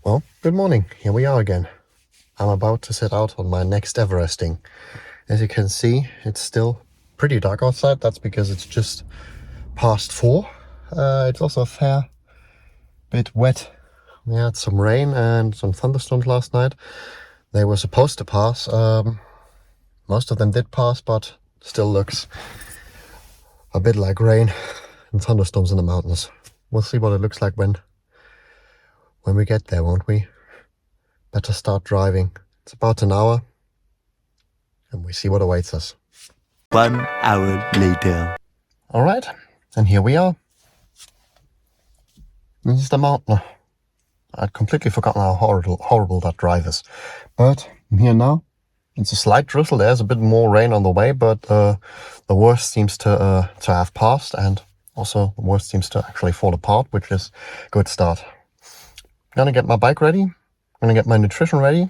Well, good morning. Here we are again. I'm about to set out on my next Everesting. As you can see, it's still pretty dark outside. That's because it's just past 4. It's also a fair bit wet. We had some rain and some thunderstorms last night. They were supposed to pass. Most of them did pass, but still looks a bit like rain and thunderstorms in the mountains. We'll see what it looks like when we get there, won't we? Better start driving. It's about an hour, and we see what awaits us. 1 hour later. All right, and here we are. This is the mountain. I'd completely forgotten how horrible that drive is. But I'm here now. It's a slight drizzle. There's a bit more rain on the way, but the worst seems to have passed, and also the worst seems to actually fall apart, which is a good start. I'm gonna get my bike ready. I'm gonna get my nutrition ready.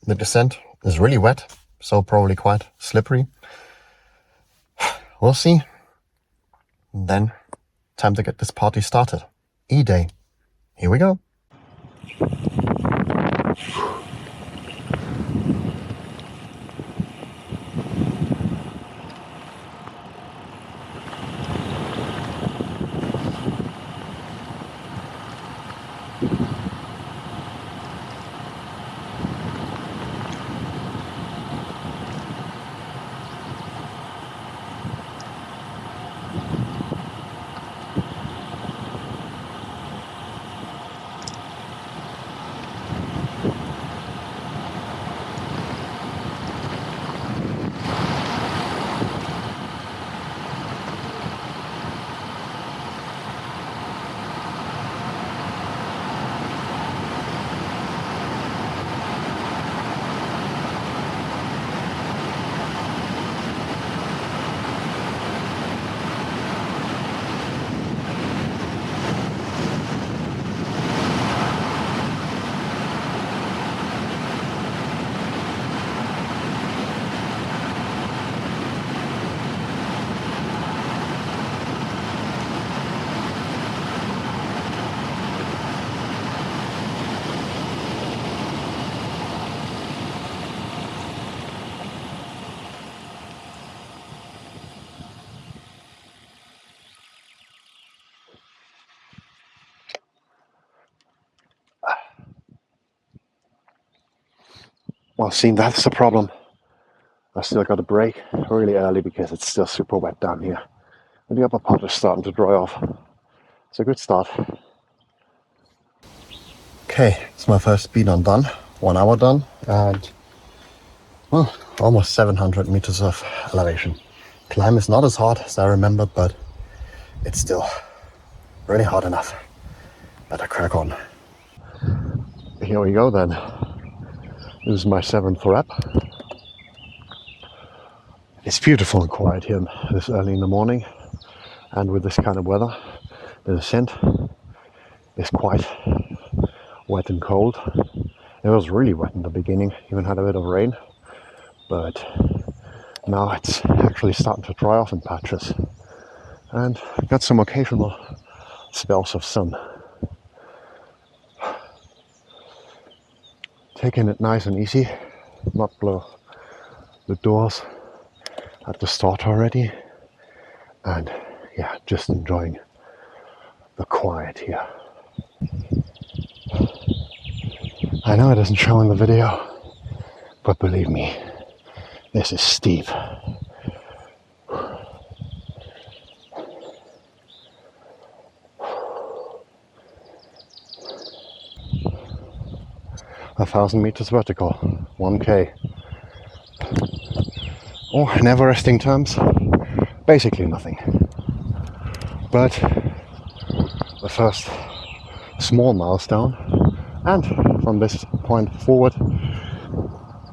The descent is really wet, so probably quite slippery. We'll see. And then, time to get this party started. E-Day. Here we go. Well, see, that's the problem. I still got to brake really early because it's still super wet down here. And the upper part is starting to dry off. It's a good start. Okay, it's my first speed on done. 1 hour done, and well, almost 700 meters of elevation. Climb is not as hard as I remembered, but it's still really hard enough. Better crack on. Here we go then. This is my 7th rep. It's beautiful and quiet here this early in the morning, and with this kind of weather, the descent is quite wet and cold. It was really wet in the beginning, even had a bit of rain, but now it's actually starting to dry off in patches, and got some occasional spells of sun. Taking it nice and easy, not blow the doors at the start already, and yeah, just enjoying the quiet here. I know it doesn't show in the video, but believe me, this is steep. A 1,000 meters vertical, 1K. Or in Everesting terms, basically nothing. But the first small milestone, and from this point forward,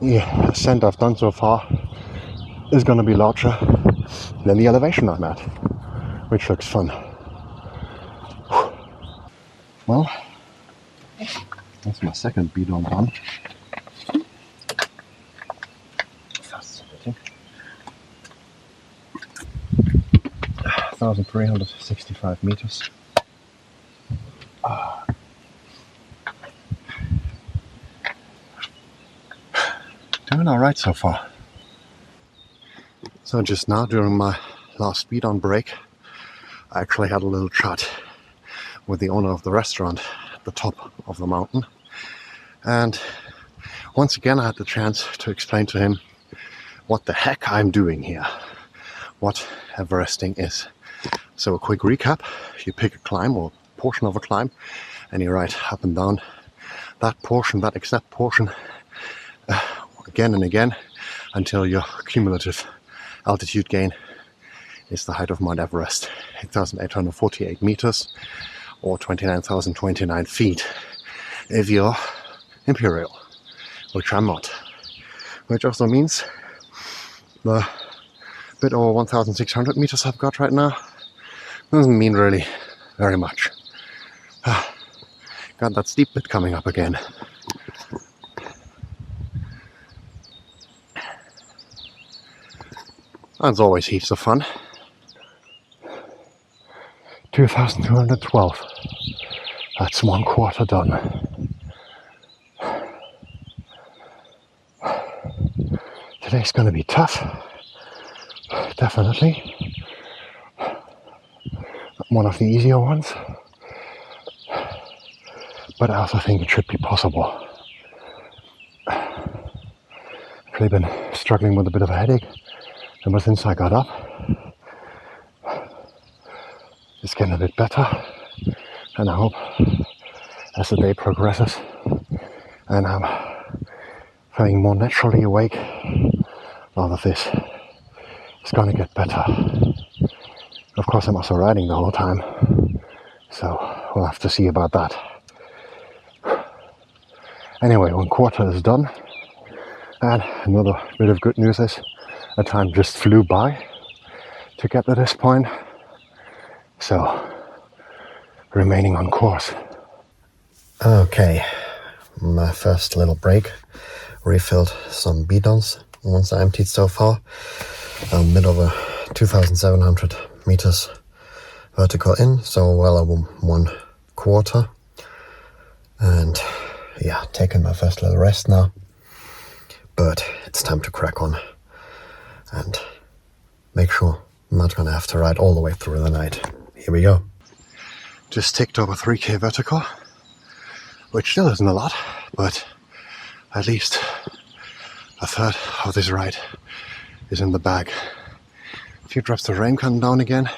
the ascent I've done so far is going to be larger than the elevation I'm at, which looks fun. Well, that's my second beat on done. Fascinating. 1,365 meters. doing alright so far. So just now, during my last speed on break, I actually had a little chat with the owner of the restaurant at the top of the mountain. And once again I had the chance to explain to him what the heck I'm doing here, what Everesting is. So a quick recap: you pick a climb or portion of a climb and you ride up and down that portion, that exact portion, again and again until your cumulative altitude gain is the height of Mount Everest, 8,848 meters or 29,029 feet if you're imperial, which I'm not. Which also means the bit over 1,600 meters I've got right now doesn't mean really very much. Got that steep bit coming up again. That's always heaps of fun. 2,212. That's 1/4 done. Today's going to be tough. Definitely. One of the easier ones. But I also think it should be possible. I've really been struggling with a bit of a headache ever since I got up. It's getting a bit better, and I hope as the day progresses and I'm feeling more naturally awake, all of this is going to get better. Of course, I'm also riding the whole time, so we'll have to see about that. Anyway, 1/4 is done, and another bit of good news is the time just flew by to get to this point, so remaining on course. Okay, my first little break, refilled some bidons, ones I emptied so far, a bit over 2,700 meters vertical in, so well over 1/4, and yeah, taking my first little rest now, but it's time to crack on and make sure I'm not gonna have to ride all the way through the night. Here we go. Just ticked over 3k vertical, which still isn't a lot, but at least a third of this ride is in the bag. A few drops of rain coming down again.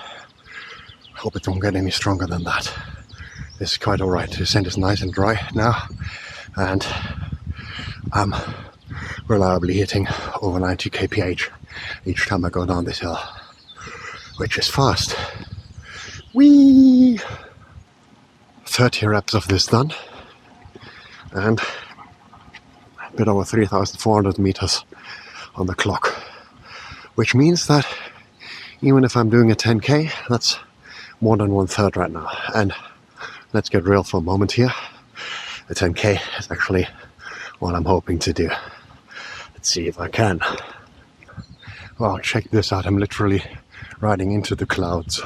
Hope it don't get any stronger than that. This is quite alright. The descent is nice and dry now, and I'm reliably hitting over 90 kph each time I go down this hill, which is fast. Whee! 30 reps of this done, and a bit over 3,400 meters on the clock, which means that even if I'm doing a 10k, that's more than 1/3 right now. And let's get real for a moment here. The 10k is actually what I'm hoping to do. Let's see if I can. Wow, check this out. I'm literally riding into the clouds.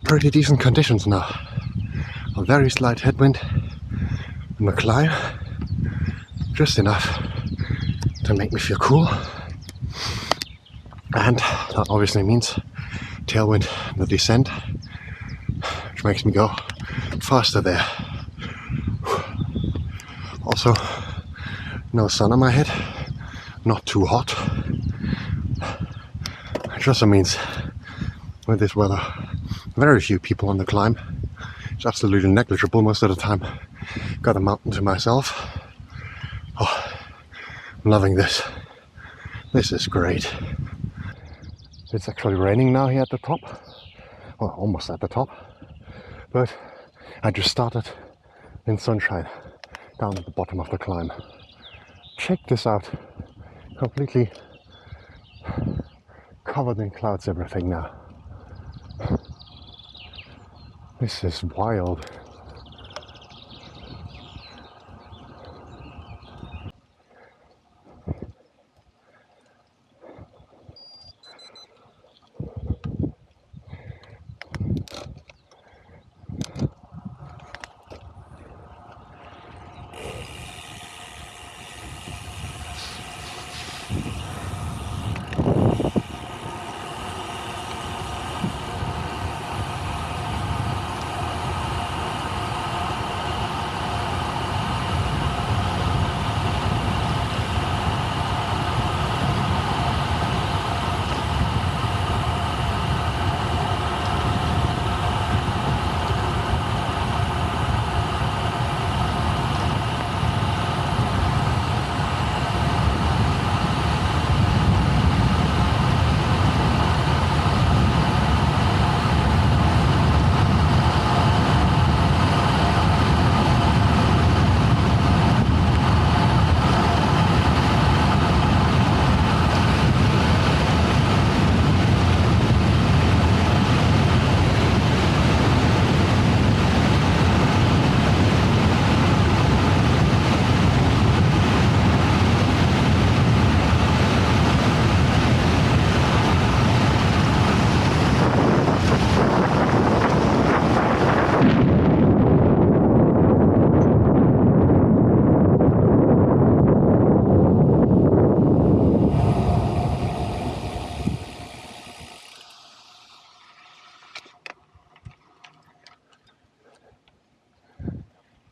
Pretty decent conditions now. A very slight headwind in the climb, just enough to make me feel cool, and that obviously means tailwind in the descent, which makes me go faster there. Also, no sun on my head, not too hot, which also means with this weather very few people on the climb. It's absolutely negligible most of the time. Got the mountain to myself. Oh, I'm loving this. This is great. It's actually raining now here at the top. Well, almost at the top. But I just started in sunshine down at the bottom of the climb. Check this out. Completely covered in clouds, everything now. This is wild.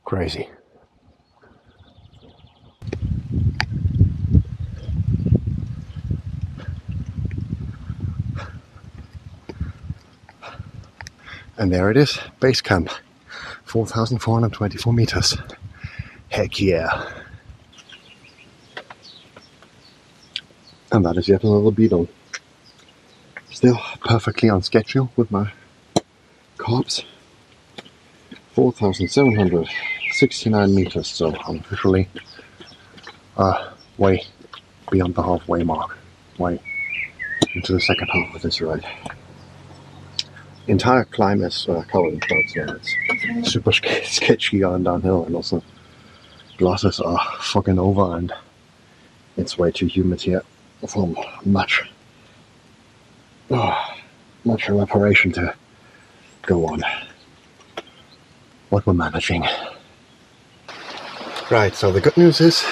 Crazy. And there it is, base camp, 4,424 meters. Heck yeah. And that is yet another beetle. Still perfectly on schedule with my carbs. 4,769 meters, so I'm officially way beyond the halfway mark. Way into the second half of this ride. The entire climb is covered in clouds, so it's super sketchy going downhill, and also glasses are fucking over and it's way too humid here for much evaporation to go on. What we're managing. Right, so the good news is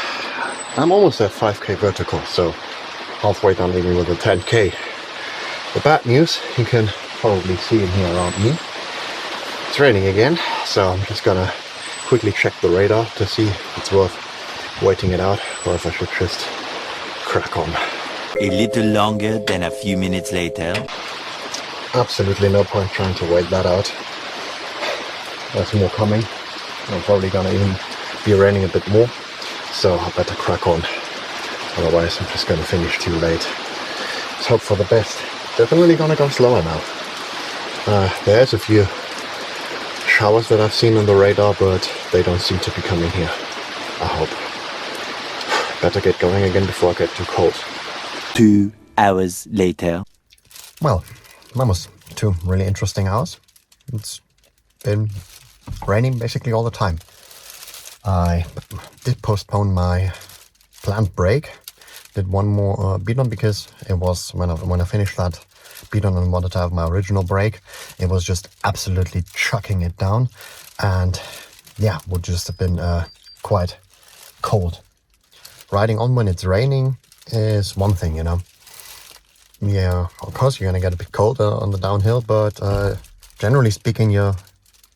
I'm almost at 5k vertical, so halfway done even with the 10k. The bad news, you can probably see in here around me, it's raining again, so I'm just gonna quickly check the radar to see if it's worth waiting it out or if I should just crack on. A little longer than a few minutes later. Absolutely no point trying to wait that out. There's more coming. I'm probably gonna even be raining a bit more, so I better crack on. Otherwise I'm just gonna finish too late. Let's hope for the best. Definitely gonna go slower now. There's a few showers that I've seen on the radar, but they don't seem to be coming here. I hope. Better get going again before I get too cold. 2 hours later. Well, that was 2 really interesting hours. It's been raining basically all the time. I did postpone my planned break. Did one more beat on because it was when I finished that beat on and wanted to have my original break, it was just absolutely chucking it down, and yeah, would just have been quite cold. Riding on when it's raining is one thing, you know. Yeah, of course you're gonna get a bit cold on the downhill, but generally speaking, you're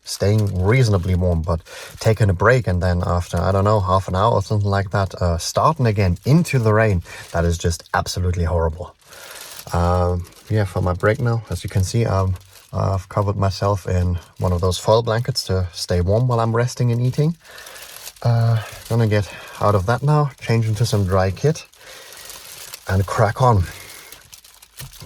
staying reasonably warm. But taking a break and then after, I don't know, half an hour or something like that, starting again into the rain, that is just absolutely horrible. Yeah, for my break now, as you can see, I've covered myself in one of those foil blankets to stay warm while I'm resting and eating. Gonna get out of that now, change into some dry kit and crack on.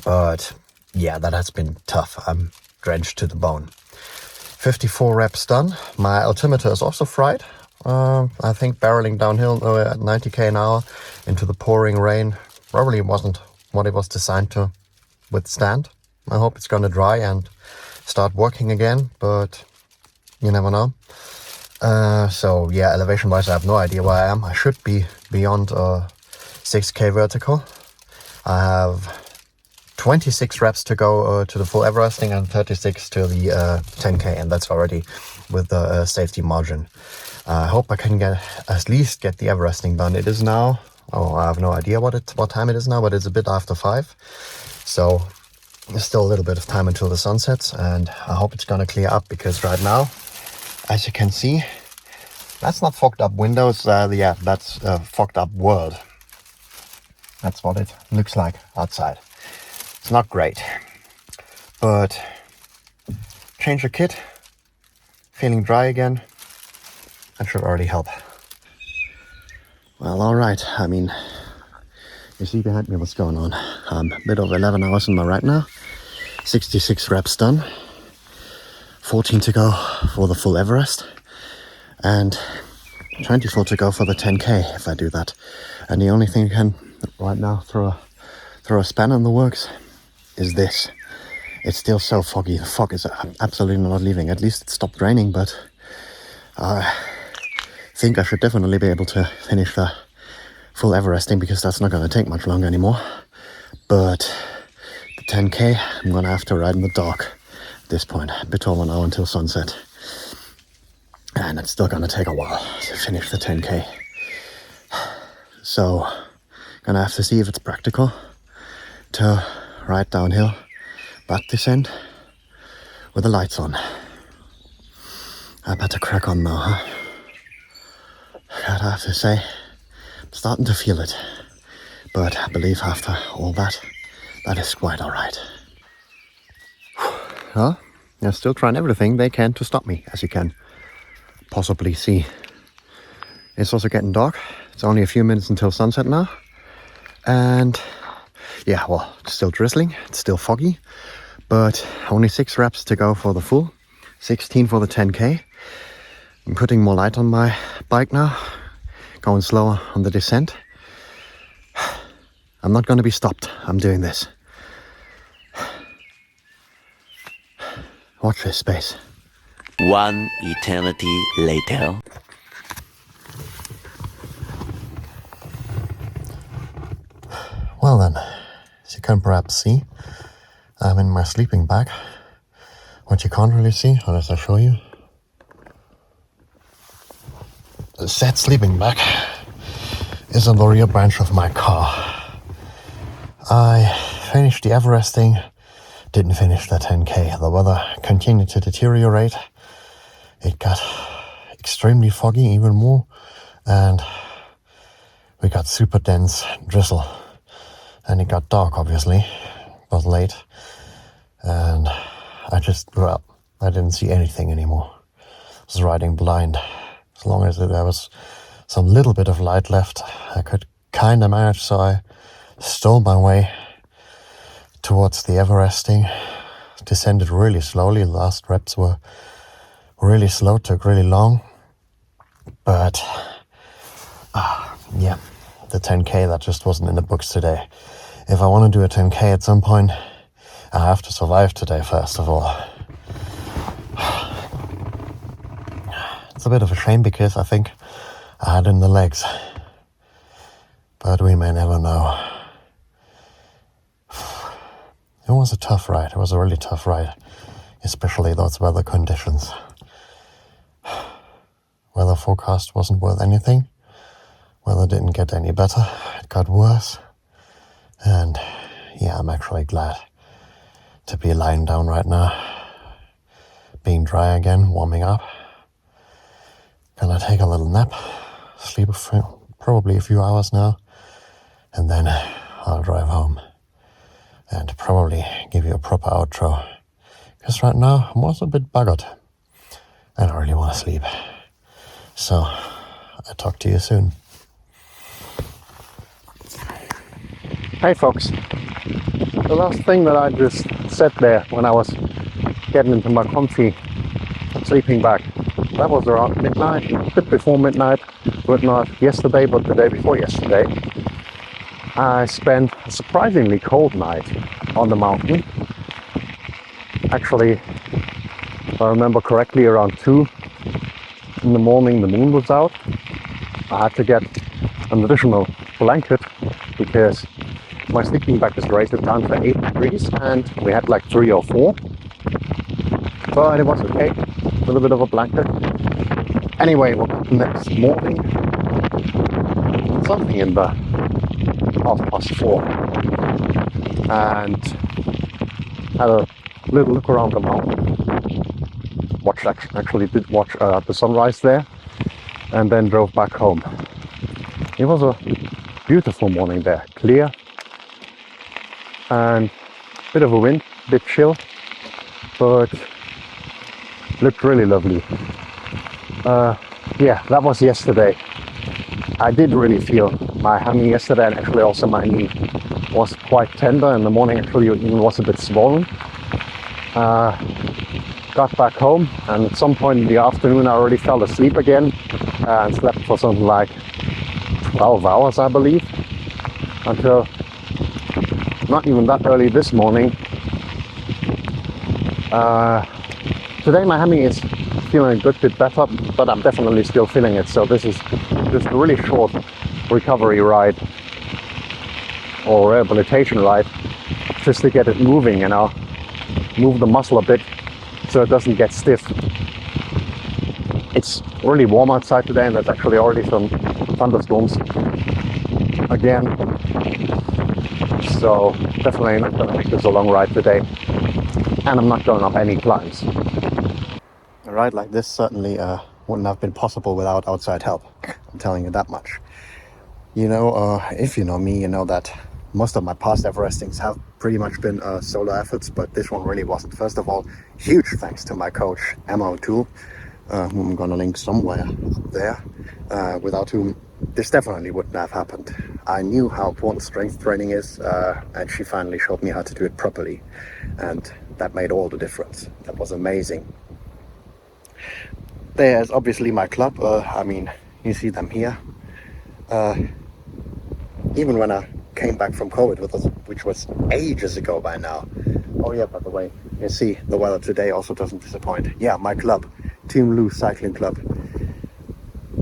But yeah, that has been tough. I'm drenched to the bone. 54 reps done. My altimeter is also fried. I think barreling downhill at 90k an hour into the pouring rain probably wasn't what it was designed to withstand. I hope it's gonna dry and start working again, but you never know. So yeah, elevation wise I have no idea where I am. I should be beyond 6k vertical. I have 26 reps to go to the full Everesting and 36 to the 10k, and that's already with the safety margin. I hope I can at least get the Everesting done. It is now, I have no idea what time it is now, but it's a bit after 5. So there's still a little bit of time until the sun sets, and I hope it's gonna clear up, because right now, as you can see, that's not fogged up windows, yeah, that's fogged up world. That's what it looks like outside. It's not great, but change the kit, feeling dry again, that should already help. Well, all right, I mean, you see behind me what's going on. I'm a bit over 11 hours in my ride now, 66 reps done, 14 to go for the full Everest, and 24 to go for the 10k if I do that. And the only thing you can right now throw a spanner in the works is this. It's still so foggy. The fog is absolutely not leaving. At least it stopped raining, but I think I should definitely be able to finish the full Everesting, because that's not going to take much longer anymore. But the 10k, I'm going to have to ride in the dark at this point. A bit over an hour until sunset. And it's still going to take a while to finish the 10k. So, going to have to see if it's practical to ride downhill, back descent with the lights on. I better crack on now, huh? I'd have to say, I'm starting to feel it. But I believe after all that, that is quite alright. Well, they're still trying everything they can to stop me, as you can possibly see. It's also getting dark. It's only a few minutes until sunset now. And yeah, well, it's still drizzling. It's still foggy. But only 6 reps to go for the full. 16 for the 10K. I'm putting more light on my bike now. Going slower on the descent. I'm not going to be stopped. I'm doing this. Watch this space. One eternity later. Well then, as you can perhaps see, I'm in my sleeping bag. What you can't really see, unless I show you, the said sleeping bag is on the rear branch of my car. I finished the Everesting, didn't finish the 10K. The weather continued to deteriorate. It got extremely foggy even more, and we got super dense drizzle. And it got dark, obviously. It was late. And I didn't see anything anymore. I was riding blind. As long as there was some little bit of light left, I could kind of manage, so I stole my way towards the Everesting. Descended really slowly. The last reps were really slow, took really long. But, yeah, the 10K, that just wasn't in the books today. If I want to do a 10K at some point, I have to survive today, first of all. It's a bit of a shame because I think I had it in the legs. But we may never know. It was a tough ride. It was a really tough ride. Especially those weather conditions. Weather forecast wasn't worth anything. Weather didn't get any better. It got worse. And yeah, I'm actually glad to be lying down right now. Being dry again, warming up. Gonna take a little nap. Sleep probably a few hours now. And then I'll drive home. And probably give you a proper outro. Because right now I'm also a bit buggered. I don't really want to sleep. So I'll talk to you soon. Hey folks. The last thing that I just said there when I was getting into my comfy sleeping bag, that was around midnight, a bit before midnight, but not yesterday, but the day before yesterday. I spent a surprisingly cold night on the mountain. Actually, if I remember correctly, around 2 in the morning the moon was out. I had to get an additional blanket because my sleeping bag is rated down to 8 degrees and we had like 3 or 4. But it was okay with a bit of a blanket. Anyway, woke up the next morning, something in the 4:30, and had a little look around the mountain. Did watch the sunrise there, and then drove back home. It was a beautiful morning there, clear, and a bit of a wind, a bit chill, but looked really lovely. Yeah, that was yesterday. I did really feel my hammy yesterday, and actually also my knee was quite tender. In the morning actually it even was a bit swollen. Got back home, and at some point in the afternoon I already fell asleep again and slept for something like 12 hours, I believe, until not even that early this morning. Today my hammy is feeling a good bit better, but I'm definitely still feeling it. So this is just a really short recovery ride or rehabilitation ride, just to get it moving, you know, move the muscle a bit so it doesn't get stiff. It's really warm outside today, and there's actually already some thunderstorms again. So definitely not going to make this a long ride today, and I'm not going up any climbs. A ride like this certainly wouldn't have been possible without outside help. I'm telling you that much. You know, if you know me, you know that most of my past Everestings have pretty much been solo efforts, but this one really wasn't. First of all, huge thanks to my coach, Emma O'Toole, whom I'm gonna link somewhere up there, without whom this definitely wouldn't have happened. I knew how important strength training is, and she finally showed me how to do it properly, and that made all the difference. That was amazing. There's obviously my club. I mean, you see them here. Even when I came back from COVID, which was ages ago by now. Oh yeah, by the way, you see the weather today also doesn't disappoint. Yeah, my club, Team Lou Cycling Club.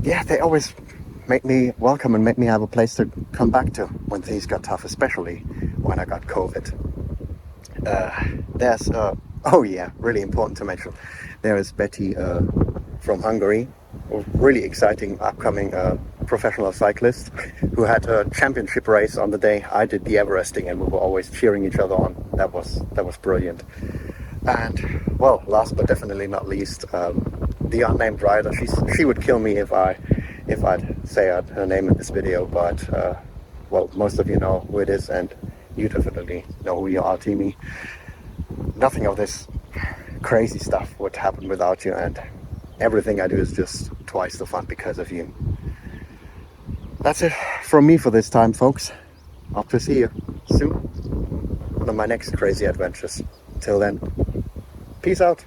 Yeah, they always make me welcome and make me have a place to come back to when things got tough, especially when I got COVID. There's, oh yeah, really important to mention, there is Betty from Hungary, a really exciting upcoming professional cyclist who had a championship race on the day I did the Everesting, and we were always cheering each other on. That was brilliant. And well, last but definitely not least, the unnamed rider. She would kill me if I'd say her name in this video, but well, most of you know who it is, and you definitely know who you are, Timmy. Nothing of this crazy stuff would happen without you, and everything I do is just twice the fun because of you. That's it from me for this time, folks. Hope to see you soon on my next crazy adventures. Till then, peace out.